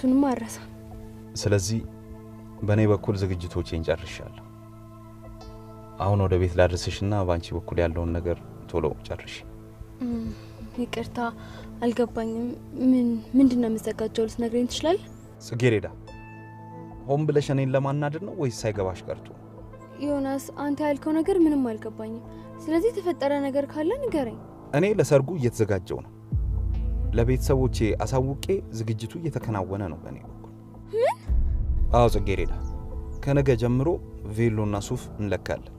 እሱንም አረሳ። ስለዚህ በእኔ በኩል ዝግጅቶቼን ጨርሻለሁ። አሁን ወደ ቤት ላድርስሽና ባንቺ በኩል ያለውን ነገር ቶሎ ጨርሽ። ይቅርታ አልገባኝም። ምንድነው የምዘጋጀው ልትነግረኝ ትችላለህ? ጽጌረዳ ሆን ብለሽ እኔን ለማናደድ ነው ወይስ ሳይገባሽ ቀርቶ? ዮናስ አንተ ያልከው ነገር ምንም አልገባኝም። ስለዚህ የተፈጠረ ነገር ካለ ንገረኝ። እኔ ለሰርጉ እየተዘጋጀው ነው። ለቤተሰቦቼ አሳውቄ ዝግጅቱ እየተከናወነ ነው በእኔ በኩል። ምን? አዎ ጽጌረዳ፣ ከነገ ጀምሮ ቬሎና ሱፍ እንለካለን።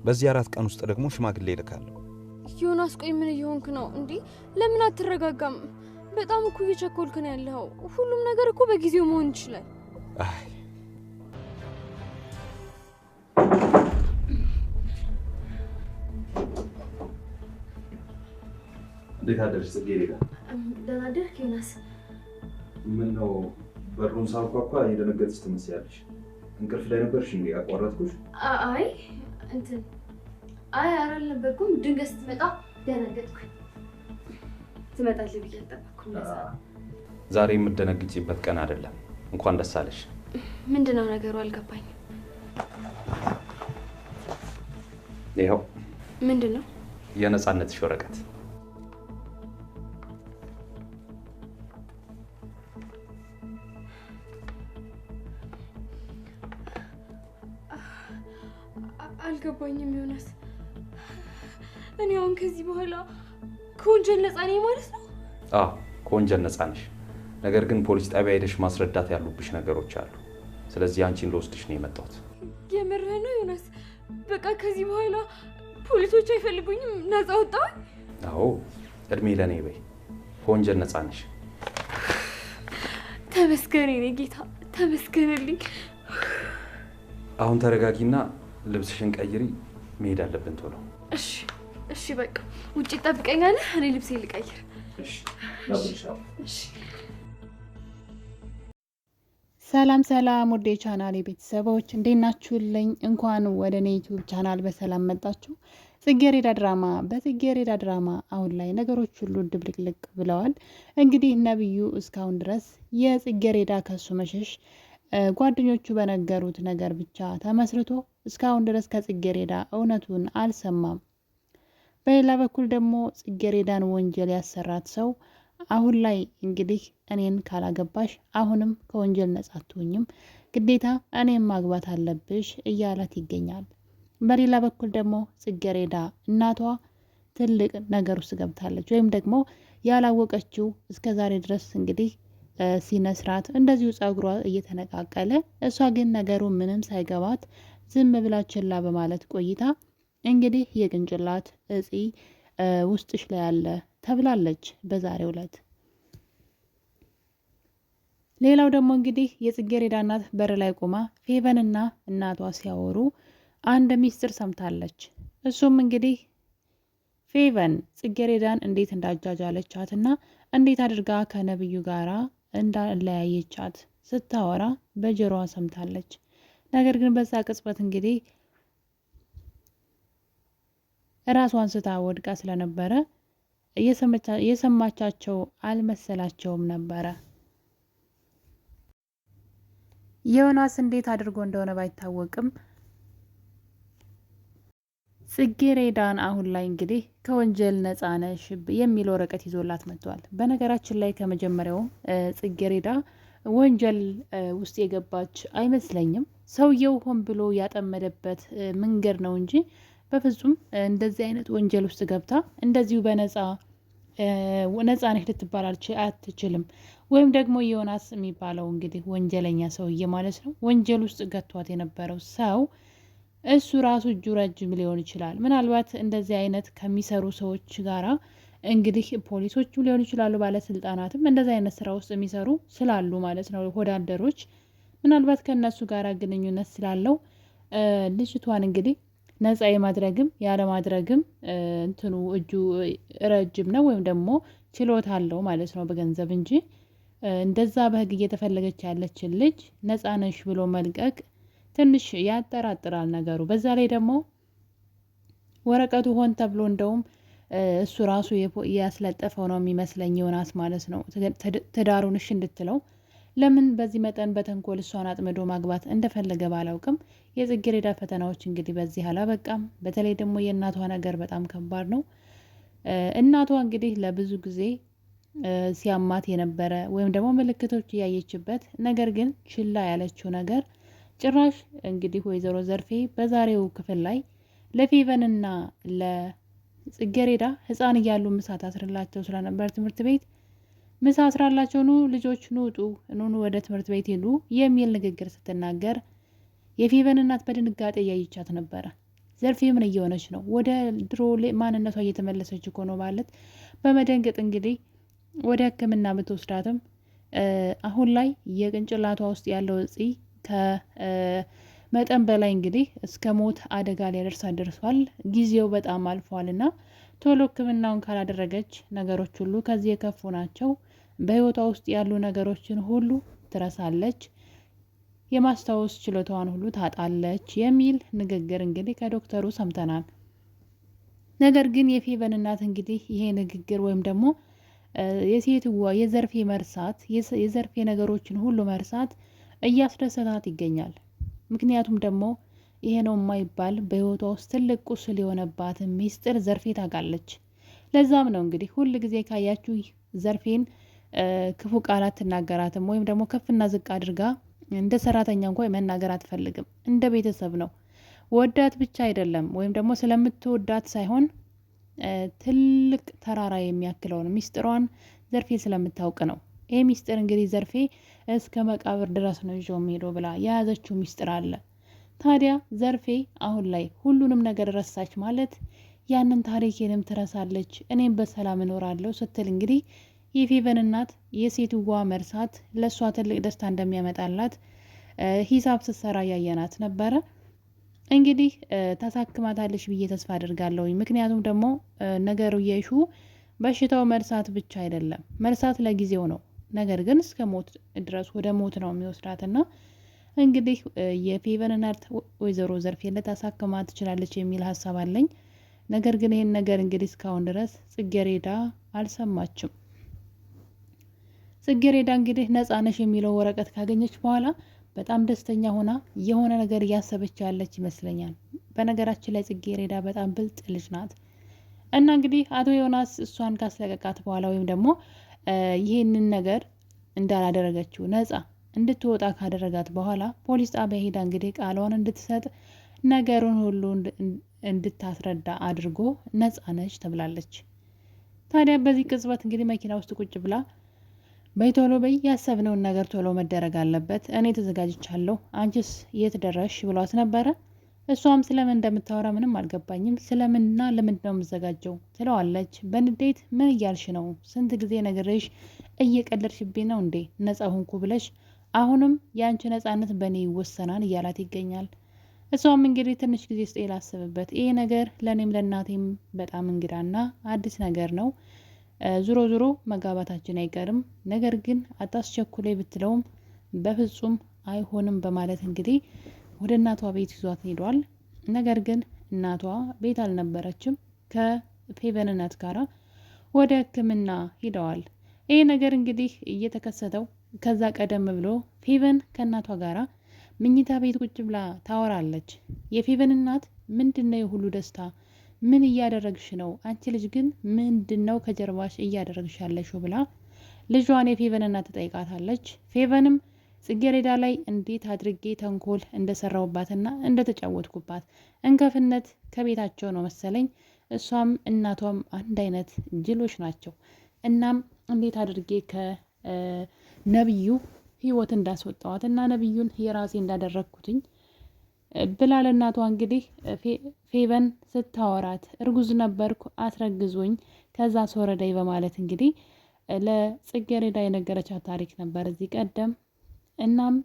በዚህ 4 ቀን ውስጥ ደግሞ ሽማግሌ እልካለሁ። ዮናስ ቆይ ምን እየሆንክ ነው እንዴ? ለምን አትረጋጋም? በጣም እኮ እየቸኮልክ ነው ያለው። ሁሉም ነገር እኮ በጊዜው መሆን ይችላል። አይ እንዴት አደርሽ ጽጌረዳ? ደህና አደርክ ዮናስ? ምን ነው በሩን ሳንኳኳ የደነገጥሽ ትመስያለሽ። እንቅልፍ ላይ ነበርሽ እንዴ? አቋረጥኩሽ? አይ አልነበርኩም። ድንገት ስትመጣ ደነገጥኩኝ። ትመጣለህ ብዬ አልጠበቅኩም። ዛሬ የምትደነግጪበት ቀን አይደለም። እንኳን ደስ አለሽ። ምንድነው ነገሩ? አልገባኝም። ይኸው። ምንድነው? የነጻነትሽ ወረቀት። አልገባኝም ዮናስ። እኔ አሁን ከዚህ በኋላ ከወንጀል ነፃ ነኝ ማለት ነው? አዎ ከወንጀል ነፃ ነሽ። ነገር ግን ፖሊስ ጣቢያ ሄደሽ ማስረዳት ያሉብሽ ነገሮች አሉ። ስለዚህ አንቺን ልወስድሽ ነው የመጣሁት። የምርህ ነው ዮናስ? በቃ ከዚህ በኋላ ፖሊሶች አይፈልጉኝም? ነፃ ወጣሁ? አዎ እድሜ ለኔ በይ። ከወንጀል ነፃ ነሽ። ተመስገን የኔ ጌታ፣ ተመስገንልኝ። አሁን ተረጋጊና ልብስሽን ቀይሪ። መሄድ አለብን ቶሎ። እሺ በቃ ውጪ ትጠብቀኛለህ? እኔ ልብሴን ልቀይር። እሺ። ሰላም ወደ ቻናሌ ቤተሰቦች እንዴት ናችሁልኝ? እንኳን ወደ እኔ ዩቲዩብ ቻናል በሰላም መጣችሁ። ጽጌረዳ ድራማ። በጽጌረዳ ድራማ አሁን ላይ ነገሮች ሁሉ ድብልቅልቅ ብለዋል። እንግዲህ ነብዩ እስካሁን ድረስ የጽጌረዳ ከሱ መሸሽ ጓደኞቹ በነገሩት ነገር ብቻ ተመስርቶ እስካሁን ድረስ ከጽጌረዳ እውነቱን አልሰማም። በሌላ በኩል ደግሞ ጽጌረዳን ወንጀል ያሰራት ሰው አሁን ላይ እንግዲህ እኔን ካላገባሽ አሁንም ከወንጀል ነጻ አትሆኝም፣ ግዴታ እኔን ማግባት አለብሽ እያላት ይገኛል። በሌላ በኩል ደግሞ ጽጌረዳ እናቷ ትልቅ ነገር ውስጥ ገብታለች። ወይም ደግሞ ያላወቀችው እስከዛሬ ድረስ እንግዲህ ሲነስራት እንደዚሁ ጸጉሯ እየተነቃቀለ እሷ ግን ነገሩ ምንም ሳይገባት ዝም ብላ ችላ በማለት ቆይታ እንግዲህ የቅንጭላት እጢ ውስጥሽ ላይ ያለ ተብላለች በዛሬው ዕለት። ሌላው ደግሞ እንግዲህ የጽጌረዳ እናት በር ላይ ቆማ ፌቨንና እናቷ ሲያወሩ አንድ ሚስጥር ሰምታለች። እሱም እንግዲህ ፌቨን ጽጌረዳን እንዴት እንዳጃጃለቻትና እንዴት አድርጋ ከነብዩ ጋራ እንዳለያየቻት ስታወራ በጆሮዋ ሰምታለች። ነገር ግን በዛ ቅጽበት እንግዲህ ራሷን ስታ ወድቃ ስለነበረ የሰማቻቸው አልመሰላቸውም ነበረ። ዮናስ እንዴት አድርጎ እንደሆነ ባይታወቅም ጽጌረዳን አሁን ላይ እንግዲህ ከወንጀል ነፃ ነሽ የሚል ወረቀት ይዞላት መጥቷል። በነገራችን ላይ ከመጀመሪያውም ጽጌረዳ ወንጀል ውስጥ የገባች አይመስለኝም። ሰውየው ሆን ብሎ ያጠመደበት መንገድ ነው እንጂ በፍጹም እንደዚህ አይነት ወንጀል ውስጥ ገብታ እንደዚሁ በነፃ ነሽ ልትባል አትችልም። ወይም ደግሞ ዮናስ የሚባለው እንግዲህ ወንጀለኛ ሰውዬ ማለት ነው። ወንጀል ውስጥ ገቷት የነበረው ሰው እሱ ራሱ እጁ ረጅም ሊሆን ይችላል። ምናልባት እንደዚህ አይነት ከሚሰሩ ሰዎች ጋራ እንግዲህ ፖሊሶችም ሊሆኑ ይችላሉ፣ ባለስልጣናትም እንደዚህ አይነት ስራ ውስጥ የሚሰሩ ስላሉ ማለት ነው። ወዳደሮች ምናልባት ከነሱ ጋር ግንኙነት ስላለው ልጅቷን እንግዲህ ነፃ የማድረግም ያለማድረግም እንትኑ እጁ ረጅም ነው ወይም ደግሞ ችሎታ አለው ማለት ነው በገንዘብ እንጂ እንደዛ በህግ እየተፈለገች ያለችን ልጅ ነፃ ነሽ ብሎ መልቀቅ ትንሽ ያጠራጥራል ነገሩ። በዛ ላይ ደግሞ ወረቀቱ ሆን ተብሎ እንደውም እሱ ራሱ ያስለጠፈው ነው የሚመስለኝ ዮናስ ማለት ነው። ትዳሩን እሺ እንድትለው ለምን በዚህ መጠን በተንኮል እሷን አጥምዶ ማግባት እንደፈለገ ባላውቅም የጽጌረዳ ፈተናዎች እንግዲህ በዚህ አላበቃም። በተለይ ደግሞ የእናቷ ነገር በጣም ከባድ ነው። እናቷ እንግዲህ ለብዙ ጊዜ ሲያማት የነበረ ወይም ደግሞ ምልክቶች እያየችበት ነገር ግን ችላ ያለችው ነገር ጭራሽ እንግዲህ ወይዘሮ ዘርፌ በዛሬው ክፍል ላይ ለፌቨንና ለጽጌረዳ ሕፃን እያሉ ምሳ ታስርላቸው ስለነበር ትምህርት ቤት ምሳ አስራላቸው ኑ ልጆች ኑ ውጡ ኑ ወደ ትምህርት ቤት ሄዱ የሚል ንግግር ስትናገር የፌቨን እናት በድንጋጤ እያየቻት ነበረ። ዘርፌ ምን እየሆነች ነው? ወደ ድሮ ማንነቷ እየተመለሰች እኮ ነው ማለት በመደንገጥ እንግዲህ ወደ ሕክምና ብትወስዳትም አሁን ላይ የቅንጭላቷ ውስጥ ያለው እጽ ከመጠን በላይ እንግዲህ እስከ ሞት አደጋ ሊያደርሳት ደርሷል። ጊዜው በጣም አልፏል እና ቶሎ ሕክምናውን ካላደረገች ነገሮች ሁሉ ከዚህ የከፉ ናቸው። በህይወቷ ውስጥ ያሉ ነገሮችን ሁሉ ትረሳለች፣ የማስታወስ ችሎታዋን ሁሉ ታጣለች የሚል ንግግር እንግዲህ ከዶክተሩ ሰምተናል። ነገር ግን የፌቨን እናት እንግዲህ ይሄ ንግግር ወይም ደግሞ የሴትዋ የዘርፌ መርሳት የዘርፌ ነገሮችን ሁሉ መርሳት እያስደሰታት ይገኛል። ምክንያቱም ደግሞ ይሄ ነው የማይባል በህይወቷ ውስጥ ትልቅ ቁስል የሆነባትን ሚስጥር ዘርፌ ታውቃለች። ለዛም ነው እንግዲህ ሁል ጊዜ ካያችሁ ዘርፌን ክፉ ቃላት ትናገራትም ወይም ደግሞ ከፍና ዝቅ አድርጋ እንደ ሰራተኛ እንኳን መናገር አትፈልግም። እንደ ቤተሰብ ነው። ወዳት ብቻ አይደለም ወይም ደግሞ ስለምትወዳት ሳይሆን ትልቅ ተራራ የሚያክለውን ሚስጥሯን ዘርፌ ስለምታውቅ ነው። ይሄ ሚስጥር እንግዲህ ዘርፌ እስከ መቃብር ድረስ ነው ይዞ የሚሄደው ብላ የያዘችው ሚስጥር አለ። ታዲያ ዘርፌ አሁን ላይ ሁሉንም ነገር ረሳች ማለት ያንን ታሪኬንም ትረሳለች፣ እኔም በሰላም እኖራለሁ ስትል እንግዲህ የፌቨን እናት የሴትዋ መርሳት ለእሷ ትልቅ ደስታ እንደሚያመጣላት ሂሳብ ስትሰራ ያየናት ነበረ። እንግዲህ ታሳክማታለች ብዬ ተስፋ አድርጋለሁ። ምክንያቱም ደግሞ ነገሩ የሹ በሽታው መርሳት ብቻ አይደለም፣ መርሳት ለጊዜው ነው። ነገር ግን እስከ ሞት ድረስ ወደ ሞት ነው የሚወስዳትና እንግዲህ የፌቨን እናት ወይዘሮ ዘርፌ ልታሳክማ ትችላለች የሚል ሀሳብ አለኝ። ነገር ግን ይህን ነገር እንግዲህ እስካሁን ድረስ ጽጌረዳ አልሰማችም። ጽጌረዳ እንግዲህ ነጻነሽ የሚለው ወረቀት ካገኘች በኋላ በጣም ደስተኛ ሆና የሆነ ነገር እያሰበች ያለች ይመስለኛል። በነገራችን ላይ ጽጌረዳ በጣም ብልጥ ልጅ ናት እና እንግዲህ አቶ ዮናስ እሷን ካስለቀቃት በኋላ ወይም ደግሞ ይህንን ነገር እንዳላደረገችው ነጻ እንድትወጣ ካደረጋት በኋላ ፖሊስ ጣቢያ ሄዳ እንግዲህ ቃሏን እንድትሰጥ ነገሩን ሁሉ እንድታስረዳ አድርጎ ነጻነች ተብላለች። ታዲያ በዚህ ቅጽበት እንግዲህ መኪና ውስጥ ቁጭ ብላ በይ ቶሎ በይ፣ ያሰብነውን ነገር ቶሎ መደረግ አለበት፣ እኔ ተዘጋጅቻለሁ፣ አንቺስ የት ደረሽ ብሏት ነበረ። እሷም ስለምን እንደምታወራ ምንም አልገባኝም፣ ስለምንና ለምንድን ነው የምዘጋጀው ትለዋለች በንዴት። ምን እያልሽ ነው? ስንት ጊዜ ነግሬሽ እየቀለድሽብኝ ነው እንዴ? ነጻ ሆንኩ ብለሽ አሁንም የአንቺ ነጻነት በእኔ ይወሰናል እያላት ይገኛል። እሷም እንግዲህ ትንሽ ጊዜ ስጤ ላስብበት፣ ይሄ ነገር ለእኔም ለእናቴም በጣም እንግዳና አዲስ ነገር ነው፣ ዙሮ ዙሮ መጋባታችን አይቀርም፣ ነገር ግን አታስቸኩላይ ብትለውም በፍጹም አይሆንም በማለት እንግዲህ ወደ እናቷ ቤት ይዟት ሄዷል። ነገር ግን እናቷ ቤት አልነበረችም፣ ከፌቨን እናት ጋራ ወደ ሕክምና ሂደዋል። ይህ ነገር እንግዲህ እየተከሰተው ከዛ ቀደም ብሎ ፌቨን ከእናቷ ጋራ ምኝታ ቤት ቁጭ ብላ ታወራለች። የፌቨን እናት ምንድነው የሁሉ ደስታ? ምን እያደረግሽ ነው? አንቺ ልጅ ግን ምንድነው ከጀርባሽ እያደረግሽ ያለሽው? ብላ ልጇን የፌቨን እናት ትጠይቃታለች። ፌቨንም ጽጌረዳ ላይ እንዴት አድርጌ ተንኮል እንደሰራውባትና እንደተጫወትኩባት እንከፍነት ከቤታቸው ነው መሰለኝ፣ እሷም እናቷም አንድ አይነት ጅሎች ናቸው። እናም እንዴት አድርጌ ከነብዩ ህይወት እንዳስወጣዋት እና ነብዩን የራሴ እንዳደረግኩትኝ ብላ ለእናቷ እንግዲህ ፌቨን ስታወራት እርጉዝ ነበርኩ አስረግዞኝ ከዛ አስወረደኝ በማለት እንግዲህ ለጽጌረዳ የነገረቻት ታሪክ ነበር እዚህ ቀደም። እናም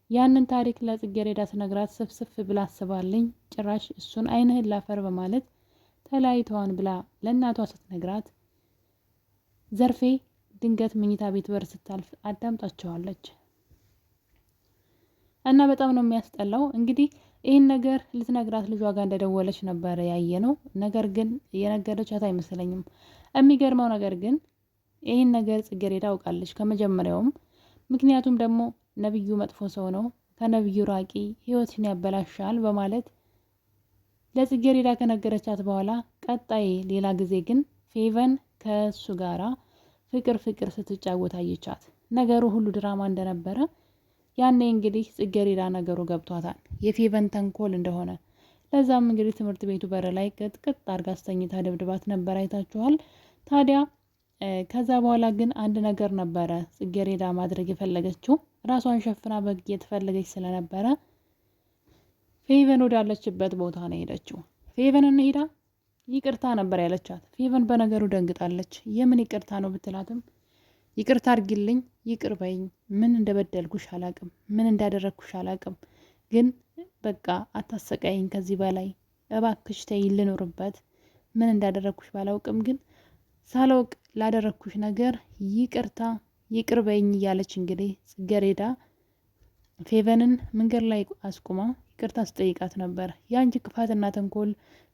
ያንን ታሪክ ለጽጌረዳ ስነግራት ስፍስፍ ብላ አስባለኝ፣ ጭራሽ እሱን አይንህን ላፈር በማለት ተለያይተዋን ብላ ለእናቷ ስትነግራት ዘርፌ ድንገት መኝታ ቤት በር ስታልፍ አዳምጣቸዋለች እና በጣም ነው የሚያስጠላው። እንግዲህ ይህን ነገር ልትነግራት ልጇ ጋር እንደደወለች ነበረ ያየ ነው። ነገር ግን የነገረቻት አይመስለኝም። የሚገርመው ነገር ግን ይህን ነገር ጽጌረዳ አውቃለች ከመጀመሪያውም። ምክንያቱም ደግሞ ነብዩ መጥፎ ሰው ነው፣ ከነብዩ ራቂ፣ ህይወትን ያበላሻል በማለት ለጽጌረዳ ከነገረቻት በኋላ ቀጣይ ሌላ ጊዜ ግን ፌቨን ከእሱ ጋራ ፍቅር ስትጫወት አየቻት። ነገሩ ሁሉ ድራማ እንደነበረ ያኔ እንግዲህ ጽጌረዳ ነገሩ ገብቷታል፣ የፌቨን ተንኮል እንደሆነ። ለዛም እንግዲህ ትምህርት ቤቱ በር ላይ ቅጥቅጥ አድርጋ አስተኝታ ደብድባት ነበር፣ አይታችኋል። ታዲያ ከዛ በኋላ ግን አንድ ነገር ነበረ ጽጌረዳ ማድረግ የፈለገችው፣ ራሷን ሸፍና በግ የተፈለገች ስለነበረ ፌቨን ወዳለችበት ቦታ ነው ሄደችው። ፌቨን እንሄዳ ይቅርታ ነበር ያለቻት። ፌቨን በነገሩ ደንግጣለች። የምን ይቅርታ ነው ብትላትም ይቅርታ አድርጊልኝ፣ ይቅር በይኝ፣ ምን እንደበደልኩሽ አላቅም፣ ምን እንዳደረግኩሽ አላቅም፣ ግን በቃ አታሰቃይኝ ከዚህ በላይ እባክሽ ተይ ልኖርበት፣ ምን እንዳደረግኩሽ ባላውቅም ግን ሳላውቅ ላደረግኩሽ ነገር ይቅርታ ይቅር በይኝ እያለች እንግዲህ ጽጌረዳ ፌቨንን መንገድ ላይ አስቁማ ይቅርታ ስጠይቃት ነበር። የአንቺ ክፋትና ተንኮል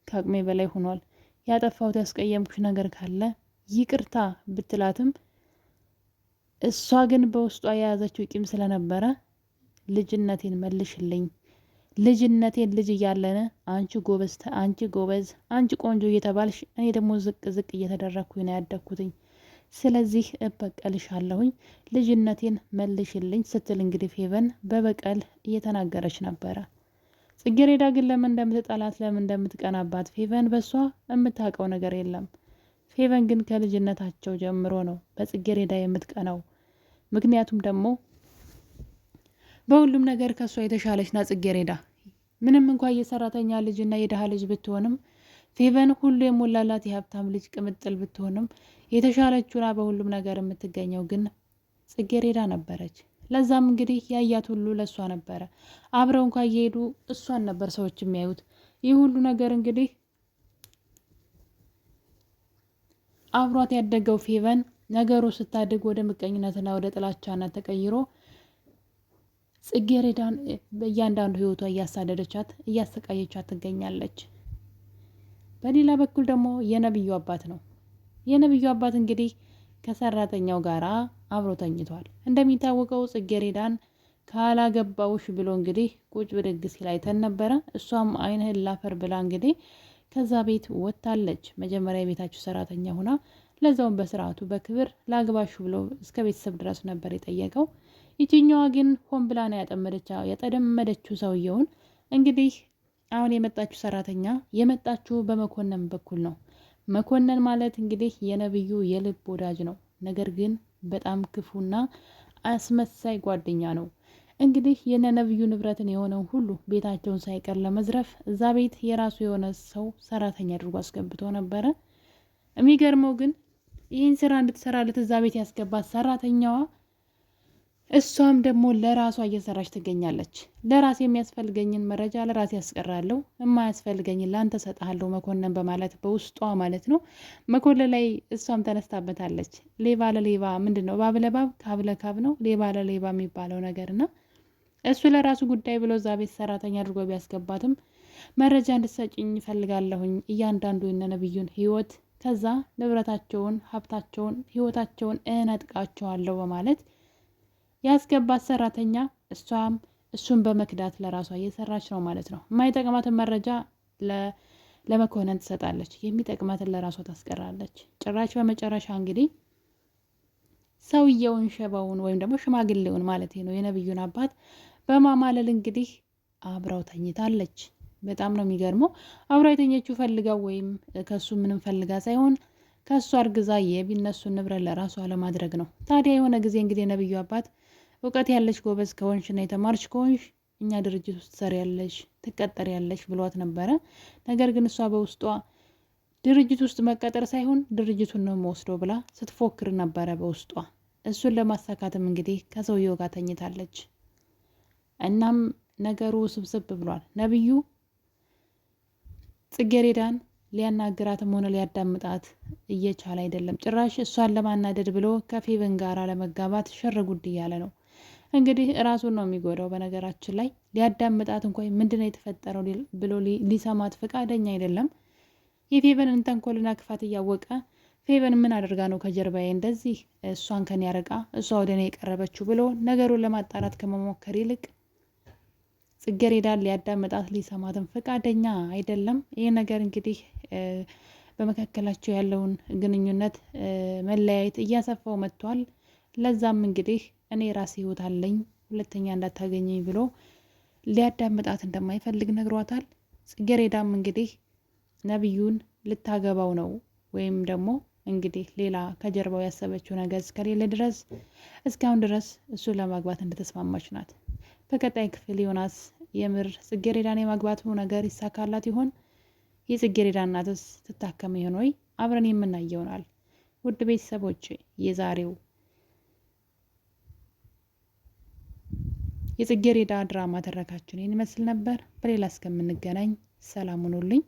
ከአቅሜ በላይ ሆኗል፣ ያጠፋሁት ያስቀየምኩሽ ነገር ካለ ይቅርታ ብትላትም እሷ ግን በውስጧ የያዘችው ቂም ስለነበረ ልጅነቴን መልሽልኝ፣ ልጅነቴን ልጅ እያለን አንቺ ጎበዝ፣ አንቺ ቆንጆ እየተባልሽ እኔ ደግሞ ዝቅ እየተደረግኩኝ ነው ያደግኩትኝ፣ ስለዚህ እበቀልሻለሁኝ፣ ልጅነቴን መልሽልኝ ስትል እንግዲህ ፌቨን በበቀል እየተናገረች ነበረ። ጽጌረዳ ግን ለምን እንደምትጠላት ለምን እንደምትቀናባት ፌቨን በሷ የምታውቀው ነገር የለም። ፌቨን ግን ከልጅነታቸው ጀምሮ ነው በጽጌረዳ የምትቀናው። ምክንያቱም ደግሞ በሁሉም ነገር ከሷ የተሻለች ና ጽጌረዳ። ምንም እንኳ የሰራተኛ ልጅና የድሃ ልጅ ብትሆንም ፌቨን ሁሉ የሞላላት የሀብታም ልጅ ቅምጥል ብትሆንም የተሻለችውና በሁሉም ነገር የምትገኘው ግን ጽጌረዳ ነበረች። ለዛም እንግዲህ ያያት ሁሉ ለእሷ ነበረ። አብረው እንኳ እየሄዱ እሷን ነበር ሰዎች የሚያዩት። ይህ ሁሉ ነገር እንግዲህ አብሯት ያደገው ፌቨን ነገሩ ስታድግ ወደ ምቀኝነትና ወደ ጥላቻነት ተቀይሮ ጽጌረዳን በእያንዳንዱ ህይወቷ እያሳደደቻት እያሰቃየቻት ትገኛለች። በሌላ በኩል ደግሞ የነብዩ አባት ነው። የነብዩ አባት እንግዲህ ከሰራተኛው ጋራ አብሮ ተኝቷል። እንደሚታወቀው ጽጌረዳን ካላገባውሽ ብሎ እንግዲህ ቁጭ ብድግ ሲል አይተን ነበረ። እሷም አይንህን ላፈር ብላ እንግዲህ ከዛ ቤት ወጥታለች። መጀመሪያ የቤታችሁ ሰራተኛ ሆና ለዛውም በስርዓቱ በክብር ላግባሹ ብሎ እስከ ቤተሰብ ድረስ ነበር የጠየቀው። ይችኛዋ ግን ሆን ብላ ነው ያጠመደችው ሰውየውን። እንግዲህ አሁን የመጣችው ሰራተኛ የመጣችው በመኮንን በኩል ነው። መኮንን ማለት እንግዲህ የነብዩ የልብ ወዳጅ ነው። ነገር ግን በጣም ክፉና አስመሳይ ጓደኛ ነው። እንግዲህ የነብዩ ንብረትን የሆነው ሁሉ ቤታቸውን ሳይቀር ለመዝረፍ እዛ ቤት የራሱ የሆነ ሰው ሰራተኛ አድርጎ አስገብቶ ነበረ። የሚገርመው ግን ይህን ስራ እንድትሰራለት እዛ ቤት ያስገባት ሰራተኛዋ እሷም ደግሞ ለራሷ እየሰራች ትገኛለች። ለራሴ የሚያስፈልገኝን መረጃ ለራሴ ያስቀራለሁ፣ የማያስፈልገኝን ላንተ ሰጥሃለሁ መኮንን በማለት በውስጧ ማለት ነው መኮንን ላይ እሷም ተነስታበታለች። ሌባ ለሌባ ምንድን ነው ባብ ለባብ ካብ ለካብ ነው ሌባ ለሌባ የሚባለው ነገርና እሱ ለራሱ ጉዳይ ብሎ እዛ ቤት ሰራተኛ አድርጎ ቢያስገባትም መረጃ እንድትሰጭኝ እፈልጋለሁኝ እያንዳንዱ የነብዩን ህይወት፣ ከዛ ንብረታቸውን፣ ሀብታቸውን፣ ህይወታቸውን እነጥቃቸዋለሁ በማለት ያስገባት ሰራተኛ እሷም እሱን በመክዳት ለራሷ እየሰራች ነው ማለት ነው። የማይጠቅማትን መረጃ ለመኮንን ትሰጣለች፣ የሚጠቅማትን ለራሷ ታስቀራለች። ጭራች በመጨረሻ እንግዲህ ሰውየውን ሸባውን ወይም ደግሞ ሽማግሌውን ማለት ነው የነብዩን አባት በማማለል እንግዲህ አብራው ተኝታለች። በጣም ነው የሚገርመው። አብራው የተኘችው ፈልጋው ወይም ከሱ ምንም ፈልጋ ሳይሆን ከሱ አርግዛ የቢነሱን ንብረት ለራሷ ለማድረግ ነው። ታዲያ የሆነ ጊዜ እንግዲህ የነብዩ አባት እውቀት ያለች ጎበዝ ከሆንሽና የተማርሽ ከሆንሽ እኛ ድርጅት ውስጥ ትሰሪያለሽ፣ ትቀጠሪያለሽ ብሏት ነበረ። ነገር ግን እሷ በውስጧ ድርጅት ውስጥ መቀጠር ሳይሆን ድርጅቱን ነው የምወስደው ብላ ስትፎክር ነበረ በውስጧ። እሱን ለማሳካትም እንግዲህ ከሰውየው ጋር ተኝታለች። እናም ነገሩ ስብስብ ብሏል። ነብዩ ጽጌረዳን ሊያናግራትም ሆነ ሊያዳምጣት እየቻለ አይደለም። ጭራሽ እሷን ለማናደድ ብሎ ከፌቨን ጋር ለመጋባት ሸር ጉድ እያለ ነው። እንግዲህ እራሱን ነው የሚጎዳው። በነገራችን ላይ ሊያዳምጣት እንኳን ምንድነው የተፈጠረው ብሎ ሊሰማት ፈቃደኛ አይደለም። የፌቨንን ተንኮልና ክፋት እያወቀ ፌቨን ምን አድርጋ ነው ከጀርባዬ እንደዚህ እሷን ከኔ ያረቃ እሷ ወደ እኔ የቀረበችው ብሎ ነገሩን ለማጣራት ከመሞከር ይልቅ ጽጌረዳን ሊያዳምጣት ሊሰማትም ፈቃደኛ አይደለም። ይህ ነገር እንግዲህ በመካከላቸው ያለውን ግንኙነት መለያየት እያሰፋው መጥቷል። ለዛም እንግዲህ እኔ ራሴ ህይወት አለኝ ሁለተኛ እንዳታገኘኝ ብሎ ሊያዳምጣት እንደማይፈልግ ነግሯታል። ጽጌረዳም እንግዲህ ነብዩን ልታገባው ነው ወይም ደግሞ እንግዲህ ሌላ ከጀርባው ያሰበችው ነገር እስከሌለ ድረስ እስካሁን ድረስ እሱ ለማግባት እንደተስማማች ናት። በቀጣይ ክፍል ዮናስ የምር ጽጌረዳን የማግባቱ ነገር ይሳካላት ይሆን? የጽጌረዳ እናትስ ትታከም ይሆን ወይ? አብረን የምናየው ይሆናል። ውድ ቤተሰቦች የዛሬው የጽጌረዳ ድራማ ተረካችን ይመስል ነበር። በሌላ እስከምንገናኝ ሰላም ሁኑልኝ።